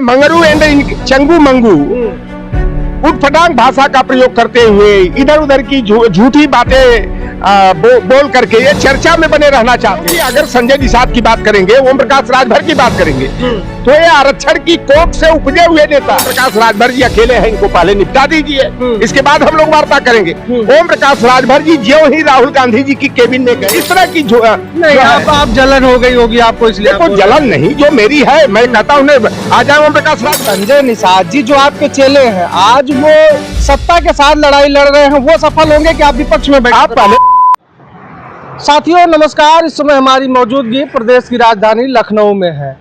Mangru and Changu Mangu उठपटांग भाषा का प्रयोग करते हुए इधर उधर की झूठी बातें बोल करके ये चर्चा में बने रहना चाहते हैं। अगर संजय निषाद की बात करेंगे, ओम प्रकाश राजभर की बात करेंगे, तो ये आरक्षण की कोख से उपजे हुए नेता प्रकाश राजभर जी अकेले हैं, इनको पहले निपटा दीजिए, इसके बाद हम लोग वार्ता करेंगे। ओम प्रकाश राजभर जी ज्यों ही राहुल गांधी जी की केबिन में गए, इस तरह की आप जलन हो गई होगी आपको, इसलिए कोई जलन नहीं, जो मेरी है मैं कहता हूँ आ जाए ओम प्रकाश राजभर। संजय निषाद जी जो आपके चेले हैं, आज वो सत्ता के साथ लड़ाई लड़ रहे हैं, वो सफल होंगे कि आप विपक्ष में बैठे? आप पहले साथियों नमस्कार, इस समय हमारी मौजूदगी प्रदेश की राजधानी लखनऊ में है।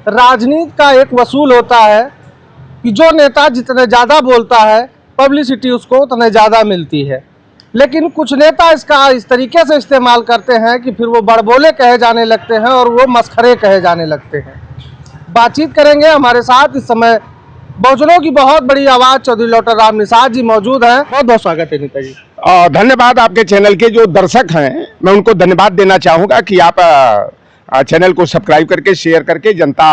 राजनीति का एक वसूल होता है कि जो नेता जितने ज़्यादा बोलता है पब्लिसिटी उसको उतने ज़्यादा मिलती है, लेकिन कुछ नेता इसका इस तरीके से इस्तेमाल करते हैं कि फिर वो बड़बोले कहे जाने लगते हैं और वो मस्खरे कहे जाने लगते हैं। बातचीत करेंगे हमारे साथ इस समय बहुजनों की बहुत बड़ी आवाज़ चौधरी लौटर राम निषाद जी मौजूद हैं। बहुत बहुत स्वागत है नेता जी। धन्यवाद। आपके चैनल के जो दर्शक हैं मैं उनको धन्यवाद देना चाहूँगा कि आप चैनल को सब्सक्राइब करके शेयर करके जनता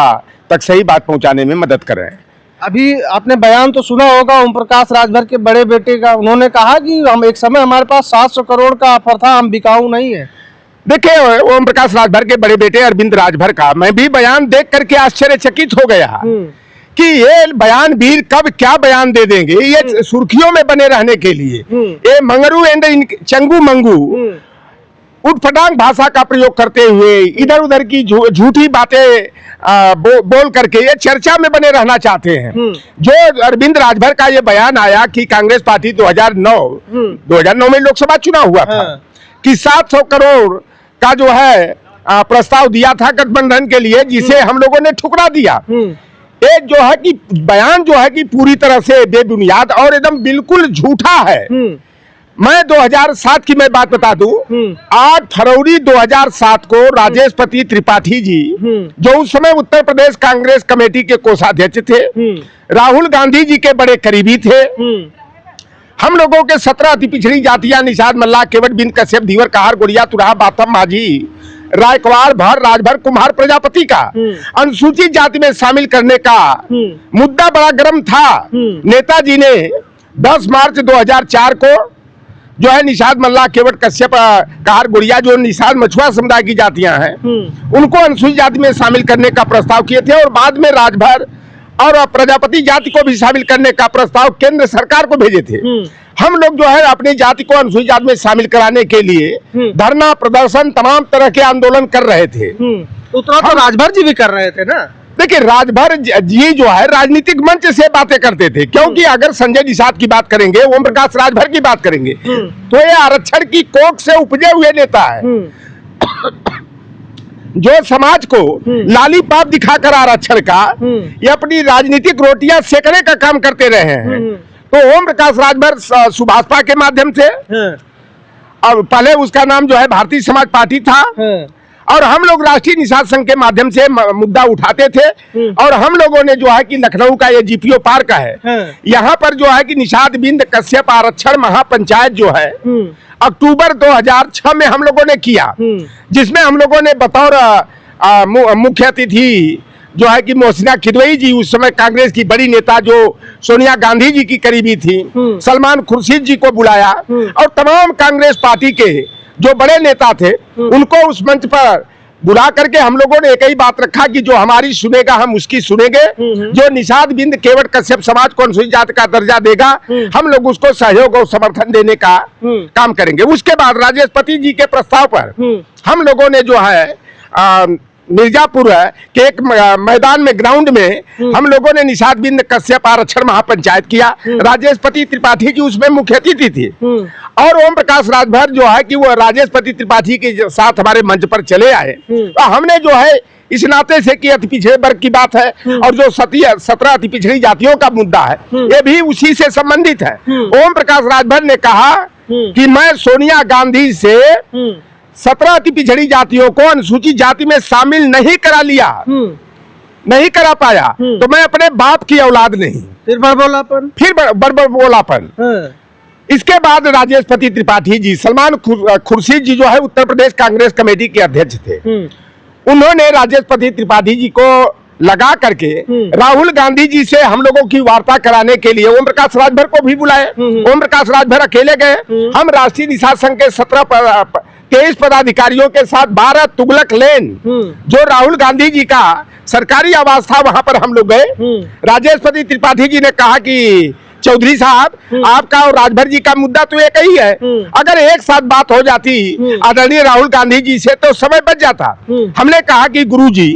तक सही बात पहुँचाने में मदद कर रहे हैं। अभी आपने बयान तो सुना होगा ओम प्रकाश राजभर के बड़े बेटे का, उन्होंने कहा कि हम एक समय हमारे पास 700 करोड़ का ऑफर था, हम बिकाऊ नहीं है। देखिए ओम प्रकाश राजभर के बड़े बेटे अरविंद राजभर का मैं भी बयान देख करके आश्चर्यचकित हो गया कि ये बयान वीर कब क्या बयान दे देंगे, ये सुर्खियों में बने रहने के लिए ये मंगरू एंड चंगू मंगू उठपटांग भाषा का प्रयोग करते हुए इधर उधर की झूठी बातें बोल करके ये चर्चा में बने रहना चाहते हैं। जो अरविंद राजभर का ये बयान आया कि कांग्रेस पार्टी 2009 में लोकसभा चुनाव हुआ था कि 700 करोड़ का जो है प्रस्ताव दिया था गठबंधन के लिए, जिसे हम लोगों ने ठुकरा दिया। एक जो है कि बयान जो है कि पूरी तरह से बेबुनियाद और एकदम बिल्कुल झूठा है। मैं 2007 की मैं बात बता दूं, 8 फरवरी 2007 को राजेश पति त्रिपाठी जी जो उस समय उत्तर प्रदेश कांग्रेस कमेटी के कोषाध्यक्ष थे, राहुल गांधी जी के बड़े करीबी थे। हम लोगों के 17 अति पिछड़ी जातियां निषाद मल्लाह केवट बिंद कश्यप धीवर कहार गुड़िया तुराहा बाथम माझी रायकवाड़ भर राजभर कुम्हार प्रजापति का अनुसूचित जाति में शामिल करने का मुद्दा बड़ा गर्म था। नेताजी ने 10 मार्च 2004 को जो है निषाद मल्लाह केवट कश्यप कहार गुड़िया जो निषाद मछुआ समुदाय की जातियां हैं उनको अनुसूचित जाति में शामिल करने का प्रस्ताव किए थे और बाद में राजभर और प्रजापति जाति को भी शामिल करने का प्रस्ताव केंद्र सरकार को भेजे थे। हम लोग जो है अपनी जाति को अनुसूचित जाति में शामिल कराने के लिए धरना प्रदर्शन तमाम तरह के आंदोलन कर रहे थे। उतना तो राजभर जी भी कर रहे थे ना। देखिए राजभर जी जो है राजनीतिक मंच से बातें करते थे, क्योंकि अगर संजय निषाद की बात करेंगे, ओम प्रकाश राजभर की बात करेंगे, तो ये आरक्षण की कोख से उपजे हुए नेता है जो समाज को लालीपाप दिखाकर आरक्षण का ये अपनी राजनीतिक रोटियां सेकने का काम करते रहे हैं। तो ओम प्रकाश राजभर सुभाषपा के माध्यम से, और पहले उसका नाम जो है भारतीय समाज पार्टी था, और हम लोग राष्ट्रीय निषाद संघ के माध्यम से मुद्दा उठाते थे। और हम लोगों ने जो है कि लखनऊ का ये जीपीओ पार्क है, यहाँ पर जो है कि निषाद बिंद कश्यप आरक्षण महापंचायत जो है अक्टूबर 2006 में हम लोगों ने किया, जिसमें हम लोगों ने बतौर मुख्य अतिथि जो है कि मोहसिना खिदवई जी, उस समय कांग्रेस की बड़ी नेता जो सोनिया गांधी जी की करीबी थी, सलमान खुर्शीद जी को बुलाया और तमाम कांग्रेस पार्टी के जो बड़े नेता थे उनको उस मंच पर बुला करके हम लोगों ने एक ही बात रखा कि जो हमारी सुनेगा हम उसकी सुनेंगे, जो निषाद बिंद केवट कश्यप समाज को अनुसूचित जाति का दर्जा देगा हम लोग उसको सहयोग और समर्थन देने का काम करेंगे। उसके बाद राजेश पति जी के प्रस्ताव पर हम लोगों ने जो है मिर्जापुर के एक मैदान में ग्राउंड में हम लोगों ने निषाद बिंद कश्यप आरक्षण महापंचायत किया। राजेश पति त्रिपाठी जी उसमें मुख्य अतिथि थी और ओम प्रकाश राजभर जो है कि वो राजेश पति त्रिपाठी के साथ हमारे मंच पर चले आए। तो हमने जो है इस नाते से कि अति पिछड़े वर्ग की बात है और जो 17 अति पिछड़ी जातियों का मुद्दा है ये भी उसी से संबंधित है। ओम प्रकाश राजभर ने कहा कि मैं सोनिया गांधी से 17 अति पिछड़ी जातियों को अनुसूचित जाति में शामिल नहीं करा लिया, नहीं करा पाया, तो मैं अपने बाप की औलाद नहीं। फिर बड़बोलापन। इसके बाद राजेश पति त्रिपाठी जी, सलमान खुर्शीद जी जो है उत्तर प्रदेश कांग्रेस कमेटी के अध्यक्ष थे, उन्होंने राजेश पति त्रिपाठी जी को लगा करके राहुल गांधी जी से हम लोगों की वार्ता कराने के लिए ओम प्रकाश राजभर को भी बुलाए। ओम प्रकाश राजभर अकेले गए। हम राष्ट्रीय निषाद संघ के 23 पदाधिकारियों के साथ 12 तुगलक लेन जो राहुल गांधी जी का सरकारी आवास था वहां पर हम लोग गए। राजेशपति त्रिपाठी जी ने कहा कि चौधरी साहब आपका और राजभर जी का मुद्दा तो एक ही है, अगर एक साथ बात हो जाती आदरणीय राहुल गांधी जी से तो समय बच जाता। हमने कहा कि गुरुजी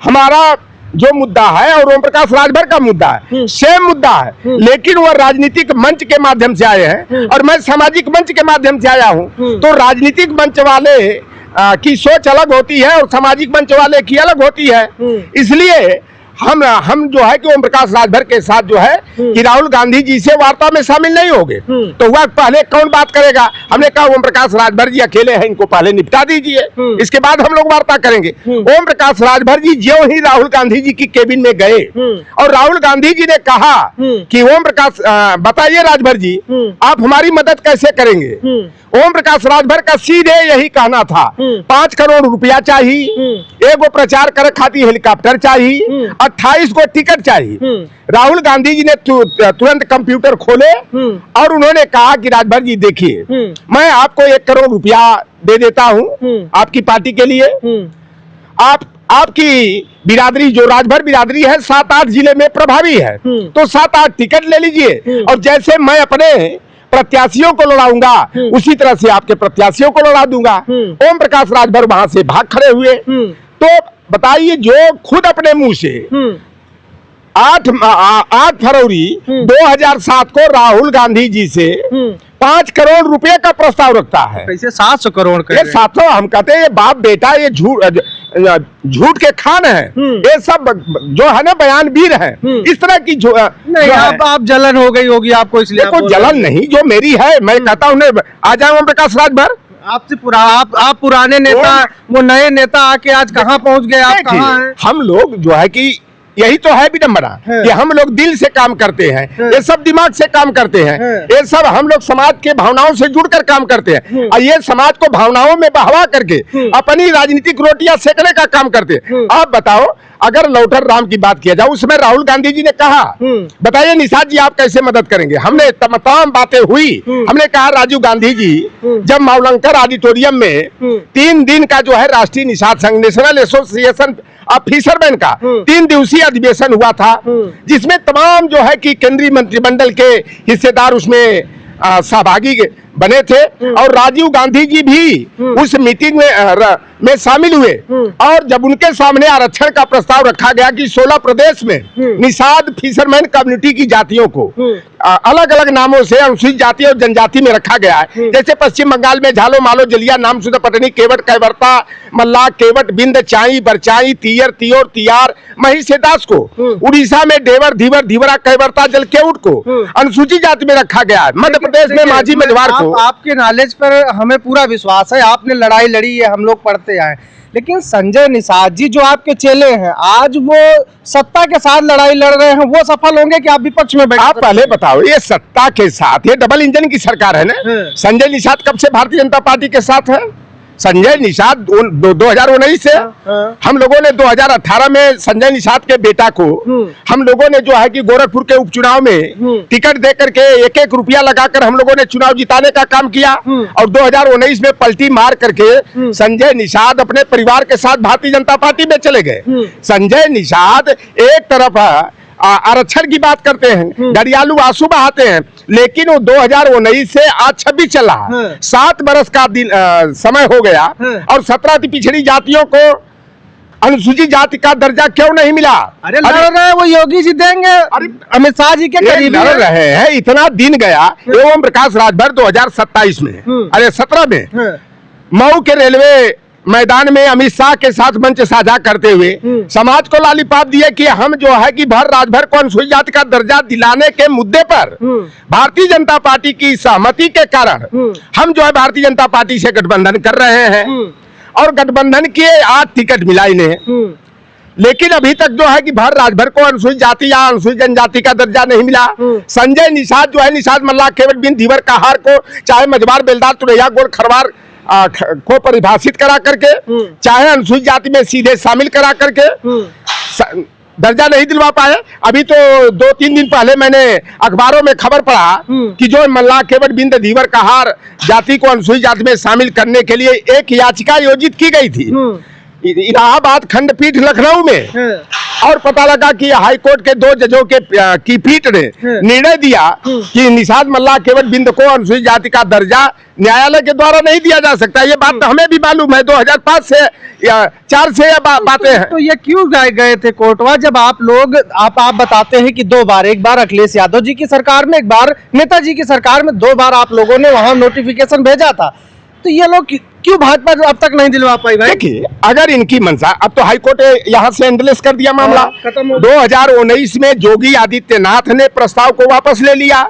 हमारा जो मुद्दा है और ओम प्रकाश राजभर का मुद्दा है सेम मुद्दा है, लेकिन वह राजनीतिक मंच के माध्यम से आए हैं और मैं सामाजिक मंच के माध्यम से आया हूं। तो राजनीतिक मंच वाले की सोच अलग होती है और सामाजिक मंच वाले की अलग होती है। इसलिए हम जो है कि ओम प्रकाश राजभर के साथ जो है कि राहुल गांधी जी से वार्ता में शामिल नहीं होंगे। तो वह पहले कौन बात करेगा? हमने कहा ओम प्रकाश राजभर जी अकेले हैं, इनको पहले निपटा दीजिए, इसके बाद हम लोग वार्ता करेंगे। ओम प्रकाश राजभर जी ज्यों ही राहुल गांधी जी की केबिन में गए और राहुल गांधी जी ने कहा कि ओम प्रकाश बताइए राजभर जी आप हमारी मदद कैसे करेंगे? ओम प्रकाश राजभर का सीधे यही कहना था 5 करोड़ रुपया चाहिए, एगो प्रचार करे खातिर हेलीकॉप्टर चाहिए, 28 को टिकट चाहिए। राहुल गांधी जी ने तुरंत कंप्यूटर खोले और उन्होंने कहा कि राजभर जी देखिए मैं आपको 1 करोड़ रुपया दे देता हूं आपकी पार्टी के लिए। आपकी बिरादरी जो राजभर बिरादरी है 7-8 जिले में प्रभावी है, तो 7-8 टिकट ले लीजिए और जैसे मैं अपने प्रत्याशियों को लड़ाऊंगा उसी तरह से आपके प्रत्याशियों को लड़ा दूंगा। ओम प्रकाश राजभर वहां से भाग खड़े हुए। तो बताइए जो खुद अपने मुंह से 8 फरवरी 2007 को राहुल गांधी जी से 5 करोड़ रुपए का प्रस्ताव रखता है। कैसे 700 करोड़ ये 700 हम कहते हैं ये बाप बेटा ये झूठ के खान है। ये सब जो है ना बयानवीर है इस तरह की नहीं आप जलन हो गई होगी आपको, इसलिए कोई जलन नहीं जो मेरी है। मैं कहता हूँ आ जाए ओम प्रकाश राजभर आपसे आप पुराने नेता वो नए नेता आके आज कहाँ पहुँच गए, आप कहाँ हैं? हम लोग जो है कि यही तो है विडंबना कि हम लोग दिल से काम करते हैं, ये सब दिमाग से काम करते हैं, ये सब हम लोग समाज के भावनाओं से जुड़कर काम करते हैं और ये समाज को भावनाओं में बहवा करके अपनी राजनीतिक रोटियां सेकने का काम करते हैं। आप बताओ अगर लौटर राम की बात किया जाए उसमें राहुल गांधी जी ने कहा बताइए निषाद जी आप कैसे मदद करेंगे? हमने तमाम बातें हुई। हमने कहा राजीव गांधी जी जब मावलंकर ऑडिटोरियम में 3 दिन का जो है राष्ट्रीय निषाद संघ नेशनल एसोसिएशन ऑफ फिशरमैन का 3 दिवसीय अधिवेशन हुआ था जिसमें तमाम जो है कि केंद्रीय मंत्रिमंडल के हिस्सेदार उसमें सहभागी बने थे और राजीव गांधी जी भी उस मीटिंग में शामिल हुए और जब उनके सामने आरक्षण का प्रस्ताव रखा गया कि 16 प्रदेश में निषाद फिशरमैन कम्युनिटी की जातियों को अलग अलग नामों से अनुसूचित जाति और जनजाति में रखा गया है। जैसे पश्चिम बंगाल में झालो मालो जलिया नाम सुधा पटनी केवट कैवर्ता मल्ला केवट बिंद चाई बरचाई तीयर तियोर तियार महिषेदास को, उड़ीसा में देवर धीवर धीवरा कैवर्ता जल केवट को अनुसूचित जाति में रखा गया है। मध्य प्रदेश में माझी मझवार को। आपके नॉलेज पर हमें पूरा विश्वास है, आपने लड़ाई लड़ी है, हम लोग पढ़ते आए। लेकिन संजय निषाद जी जो आपके चेले हैं आज वो सत्ता के साथ लड़ाई लड़ रहे हैं, वो सफल होंगे कि आप विपक्ष में बैठे? आप पहले बताओ ये सत्ता के साथ ये डबल इंजन की सरकार है ना। संजय निषाद कब से भारतीय जनता पार्टी के साथ है? संजय निषाद 2019 से हम लोगों ने 2018 में संजय निषाद के बेटा को हम लोगों ने जो है कि गोरखपुर के उपचुनाव में टिकट दे करके 1-1 रुपया लगाकर हम लोगों ने चुनाव जिताने का काम किया और 2019 में पलटी मार करके संजय निषाद अपने परिवार के साथ भारतीय जनता पार्टी में चले गए। संजय निषाद एक तरफ आरक्षण की बात करते हैं, दरियालू आंसू बहाते हैं, लेकिन वो 2019 से आज 26 चल रहा है। 7 बरस का दिन समय हो गया और 17 पिछड़ी जातियों को अनुसूचित जाति का दर्जा क्यों नहीं मिला? अरे लड़ रहे हैं वो योगी जी देंगे, अमित शाह जी के करीब लड़ रहे हैं। इतना दिन गया ओम प्रकाश राजभर 2027 में अरे 17 में मऊ के रेलवे मैदान में अमित शाह के साथ मंच साझा करते हुए समाज को लालीपाप दिए कि हम जो है कि भर राजभर को अनुसूचित जाति का दर्जा दिलाने के मुद्दे पर भारतीय जनता पार्टी की सहमति के कारण हम जो है भारतीय जनता पार्टी से गठबंधन कर रहे हैं और गठबंधन के 8 टिकट मिला इन्हें। लेकिन अभी तक जो है कि भर राजभर को अनुसूचित जाति या अनुसूचित जनजाति का दर्जा नहीं मिला। संजय निषाद जो है निषाद मल्ला केवट बिन धीवर कहार को चाहे मझवार बेलदार तुरैया गोल खरवार को परिभाषित करा करके चाहे अनुसूचित जाति में सीधे शामिल करा करके दर्जा नहीं दिलवा पाए। अभी तो 2-3 दिन पहले मैंने अखबारों में खबर पढ़ा कि जो मल्लाह केवट बिंद धीवर कहार जाति को अनुसूचित जाति में शामिल करने के लिए एक याचिका आयोजित की गई थी इलाहाबाद खंडपीठ लखनऊ में, और पता लगा कि हाईकोर्ट के 2 जजों की पीठ ने निर्णय दिया कि निषाद मल्लाह केवट बिंद को अनुसूचित जाति का दर्जा न्यायालय के द्वारा नहीं दिया जा सकता। ये बात तो हमें भी मालूम है, 2005 से या 4 से बातें हैं। तो ये क्यों गए थे कोर्टवा, जब आप बताते हैं कि 2 बार, एक बार अखिलेश यादव जी की सरकार में, एक बार नेताजी की सरकार में, 2 बार आप लोगों ने वहां नोटिफिकेशन भेजा था, तो ये लोग क्यों भाजपा अब तक नहीं दिलवा पाई भाई? देखिए, अगर इनकी मंशा, अब तो हाईकोर्ट यहाँ से एंडलेस कर दिया मामला। 2019 में योगी आदित्यनाथ ने प्रस्ताव को वापस ले लिया,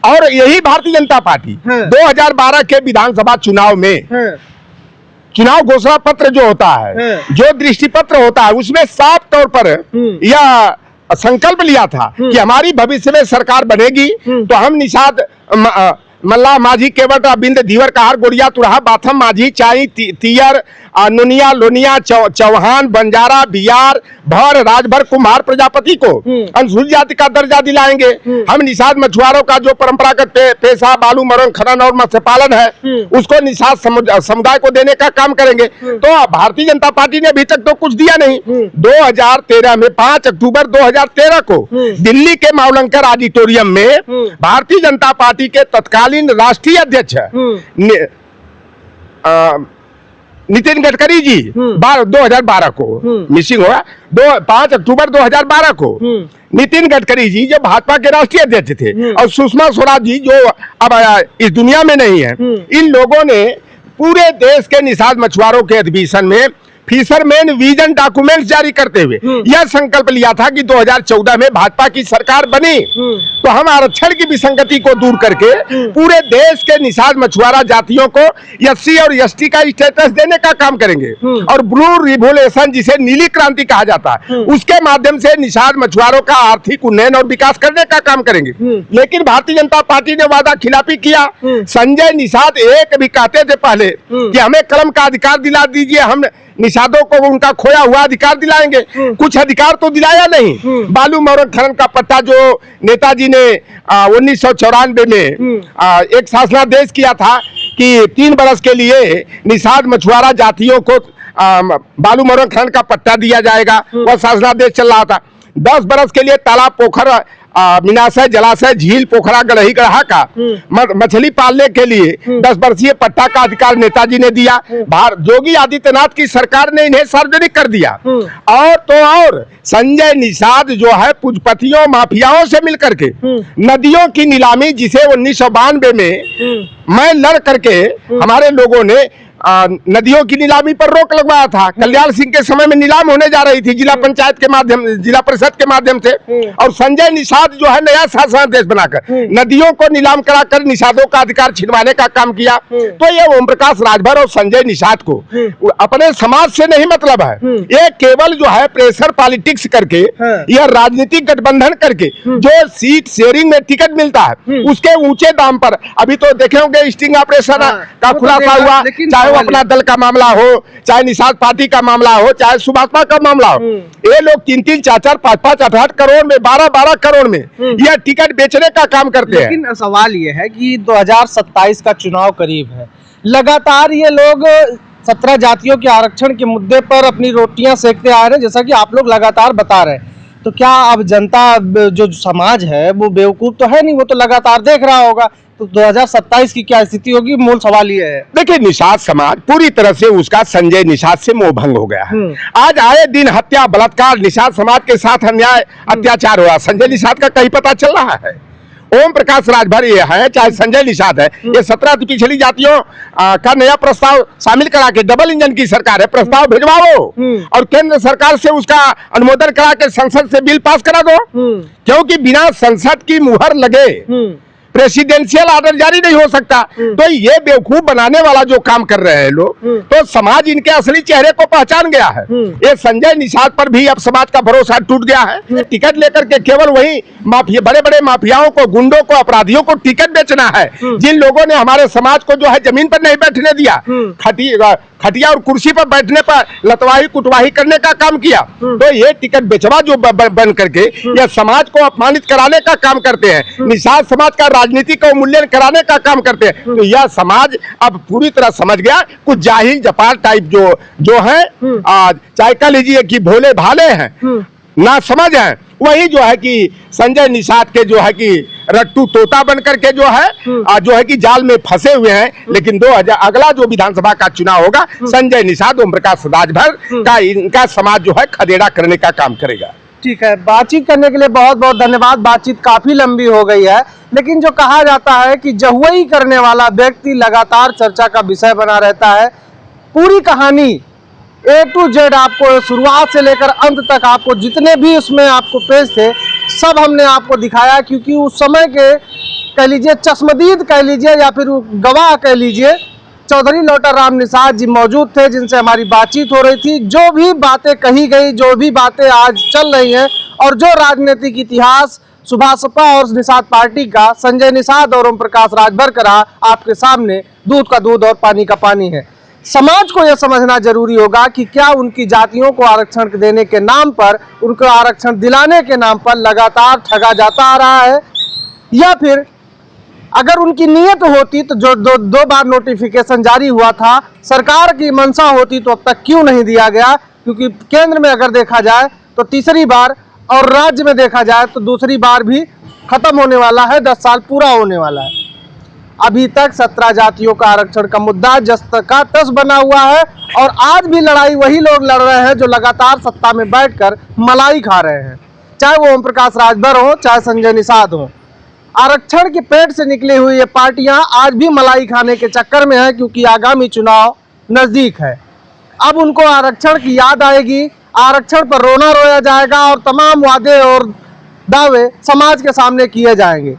और यही भारतीय जनता पार्टी 2012 के विधानसभा चुनाव में चुनाव घोषणा पत्र जो होता है, जो दृष्टि पत्र होता है, उसमें साफ तौर पर यह संकल्प लिया था कि हमारी भविष्य में सरकार बनेगी तो हम निषाद मल्लाह माझी केवट बिंद धीवर कहार गोड़िया तुरहा बाथम माझी चाई तियर नुनिया लोनिया चौहान बंजारा बिहार भर राजभर कुम्हार प्रजापति को अनुसूचित जाति का दर्जा दिलाएंगे। हम निषाद मछुआरों का जो परंपरागत पेशा बालू मरण खनन और मत्स्य पालन है उसको निषाद समुदाय को देने का काम करेंगे। तो भारतीय जनता पार्टी ने अभी तक तो कुछ दिया नहीं। 2013 में 5 अक्टूबर 2013 को दिल्ली के मावलंकर ऑडिटोरियम में भारतीय जनता पार्टी के तत्कालीन राष्ट्रीय अध्यक्ष नितिन गडकरी जी 2012 को मिसिंग हुआ, 5 अक्टूबर 2012 को नितिन गडकरी जी जो भाजपा के राष्ट्रीय अध्यक्ष थे और सुषमा स्वराज जी जो अब इस दुनिया में नहीं है, इन लोगों ने पूरे देश के निषाद मछुआरों के अधिवेशन में फिशरमैन विजन डॉक्यूमेंट्स जारी करते हुए यह संकल्प लिया था कि 2014 में भाजपा की सरकार बनी तो हम आरक्षण की विसंगति को दूर करके पूरे देश के निषाद मछुआरा जातियों को एससी और एसटी का स्टेटस देने का काम करेंगे और ब्लू रिवोल्यूशन जिसे नीली क्रांति कहा जाता है उसके माध्यम से निषाद मछुआरों का आर्थिक उन्नयन और विकास करने का काम करेंगे। लेकिन भारतीय जनता पार्टी ने वादा खिलाफी किया। संजय निषाद एक भी कहते थे पहले कि हमें कलम का अधिकार दिला दीजिए, हम निषादों को उनका खोया हुआ अधिकार दिलाएंगे। कुछ अधिकार तो दिलाया नहीं। बालू मरण खनन का पट्टा जो नेताजी ने 1994 में एक शासनादेश किया था कि 3 बरस के लिए निषाद मछुआरा जातियों को बालू मरण खनन का पट्टा दिया जाएगा, वह शासनादेश चल रहा था। 10 बरस के लिए तालाब पोखर मीनाशय जलाशय झील पोखरा गढ़ही गढ़ा का मछली पालने के लिए 10 वर्षीय पट्टा का अधिकार नेताजी ने दिया। योगी आदित्यनाथ की सरकार ने इन्हें सार्वजनिक कर दिया। और संजय निषाद जो है पूंजीपतियों माफियाओं से मिलकर के नदियों की नीलामी जिसे 1992 में मैं लड़ करके हमारे लोगों ने नदियों की नीलामी पर रोक लगवाया था। कल्याण सिंह के समय में नीलाम होने जा रही थी जिला पंचायत के माध्यम, जिला परिषद के माध्यम से, और संजय निषाद जो है नया शासनादेश बनाकर नदियों को नीलाम कराकर निषादों का अधिकार छिनवाने का काम किया। तो ये ओम प्रकाश राजभर और संजय निषाद को अपने समाज से नहीं मतलब है, ये केवल जो है प्रेशर पॉलिटिक्स करके यह राजनीतिक गठबंधन करके जो सीट शेयरिंग में टिकट मिलता है उसके ऊंचे दाम पर अभी तो देखे होंगे स्टिंग ऑपरेशन का खुलासा हुआ, चाहे वो अपना दल का मामला हो, चाहे निषाद पार्टी का मामला हो, चाहे सुभाषपा का मामला हो। ये लोग 3-3, 4-4, 5-5, 8-8 करोड़ में 12-12 करोड़ में यह टिकट बेचने का काम करते हैं। लेकिन सवाल ये है कि 2027 का चुनाव करीब है, लगातार ये लोग 17 जातियों के आरक्षण के मुद्दे पर अपनी रोटियां सेकते आ रहे हैं, जैसा कि आप लोग लगातार बता रहे हैं। तो क्या अब जनता जो समाज है वो बेवकूफ तो है नहीं, वो तो लगातार देख रहा होगा। तो 2027 की क्या स्थिति होगी, मूल सवाल ये है। देखिए, निषाद समाज पूरी तरह से उसका संजय निषाद से मोह भंग हो गया है। आज आए दिन हत्या बलात्कार निषाद समाज के साथ अन्याय अत्याचार हुआ, संजय निषाद का कहीं पता चल रहा है? ओम प्रकाश राजभर ये है चाहे संजय निषाद है, ये 17 पिछड़ी जातियों का नया प्रस्ताव शामिल करा के, डबल इंजन की सरकार है, प्रस्ताव भिजवाओ और केंद्र सरकार से उसका अनुमोदन करा के संसद से बिल पास करा दो, क्योंकि बिना संसद की मुहर लगे प्रेसिडेंशियल ऑर्डर जारी नहीं हो सकता। तो ये बेवकूफ बनाने वाला जो काम कर रहे हैं लोग, तो समाज इनके असली चेहरे को पहचान गया है। ये संजय निषाद पर भी अब समाज का भरोसा टूट गया है। टिकट लेकर के केवल वही माफिया, बड़े बड़े माफियाओं को, गुंडों को, अपराधियों को टिकट बेचना है, जिन लोगों ने हमारे समाज को जो है जमीन पर नहीं बैठने दिया, खटिया और कुर्सी पर बैठने पर लतवाही कुटवाही करने का काम किया। तो ये टिकट बेचवा जो बन करके या समाज को अपमानित कराने का काम करते हैं, निषाद समाज का राजनीतिक अवमूल्यन कराने का काम करते हैं। तो यह समाज अब पूरी तरह समझ गया, कुछ जाहिल जपाल टाइप जो है, चाहे कह लीजिए कि भोले भाले हैं, ना समझ है, वही जो है कि संजय निषाद के जो है कि रट्टू तोता बन करके जो है कि जाल में फंसे हुए हैं। लेकिन 2000 अगला जो विधानसभा का चुनाव होगा, संजय निषाद, ओम प्रकाश राजभर का इनका समाज जो है खदेड़ा करने का काम करेगा। ठीक है, बातचीत करने के लिए बहुत बहुत धन्यवाद। बातचीट काफी लंबी हो गई है, लेकिन जो कहा जाता है कि जहुई करने वाला व्यक्ति लगातार चर्चा का विषय बना रहता है। पूरी कहानी A to Z आपको शुरुआत से लेकर अंत तक आपको जितने भी उसमें आपको पेज थे सब हमने आपको दिखाया, क्योंकि उस समय के कह लीजिए चश्मदीद कह लीजिए या फिर गवाह कह लीजिए चौधरी लौटा राम निषाद जी मौजूद थे, जिनसे हमारी बातचीत हो रही थी। जो भी बातें कही गई, जो भी बातें आज चल रही हैं और जो राजनीतिक इतिहास सुभाषपा और निषाद पार्टी का संजय निषाद और ओम प्रकाश राजभर का रहा, आपके सामने दूध का दूध और पानी का पानी है। समाज को यह समझना जरूरी होगा कि क्या उनकी जातियों को आरक्षण देने के नाम पर, उनको आरक्षण दिलाने के नाम पर लगातार ठगा जाता आ रहा है, या फिर अगर उनकी नीयत होती तो जो दो बार नोटिफिकेशन जारी हुआ था, सरकार की मंशा होती तो अब तक क्यों नहीं दिया गया? क्योंकि केंद्र में अगर देखा जाए तो तीसरी बार और राज्य में देखा जाए तो दूसरी बार भी खत्म होने वाला है, 10 साल पूरा होने वाला है। अभी तक 17 जातियों का आरक्षण का मुद्दा जस का तस बना हुआ है और आज भी लड़ाई वही लोग लड़ रहे हैं जो लगातार सत्ता में बैठकर मलाई खा रहे हैं, चाहे वो ओम प्रकाश राजभर हो, चाहे संजय निषाद हो। आरक्षण के पेट से निकली हुई ये पार्टियां आज भी मलाई खाने के चक्कर में है, क्योंकि आगामी चुनाव नजदीक है। अब उनको आरक्षण की याद आएगी, आरक्षण पर रोना रोया जाएगा और तमाम वादे और दावे समाज के सामने किए जाएंगे।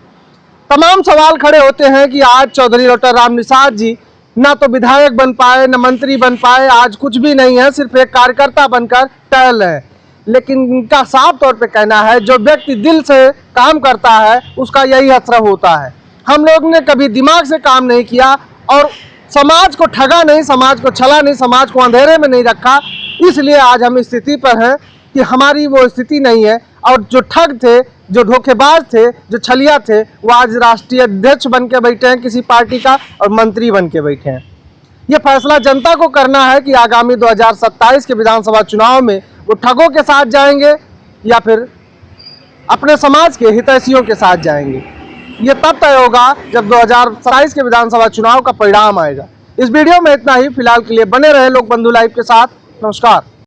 तमाम सवाल खड़े होते हैं कि आज चौधरी लौटा राम निषाद जी ना तो विधायक बन पाए, न मंत्री बन पाए, आज कुछ भी नहीं है, सिर्फ एक कार्यकर्ता बनकर टहल रहे हैं। लेकिन इनका साफ तौर पे कहना है, जो व्यक्ति दिल से काम करता है उसका यही असर होता है। हम लोग ने कभी दिमाग से काम नहीं किया और समाज को ठगा नहीं, समाज को छला नहीं, समाज को अंधेरे में नहीं रखा, इसलिए आज हम इस स्थिति पर हैं कि हमारी वो स्थिति नहीं है। और जो ठग थे, जो धोखेबाज थे, जो छलिया थे, वो आज राष्ट्रीय अध्यक्ष बन के बैठे हैं किसी पार्टी का और मंत्री बन के बैठे हैं। ये फैसला जनता को करना है कि आगामी 2027 के विधानसभा चुनाव में वो ठगों के साथ जाएंगे या फिर अपने समाज के हितैषियों के साथ जाएंगे। ये तब तय होगा जब 2027 के विधानसभा चुनाव का परिणाम आएगा। इस वीडियो में इतना ही। फिलहाल के लिए बने रहे लोक बंधु लाइव के साथ। नमस्कार।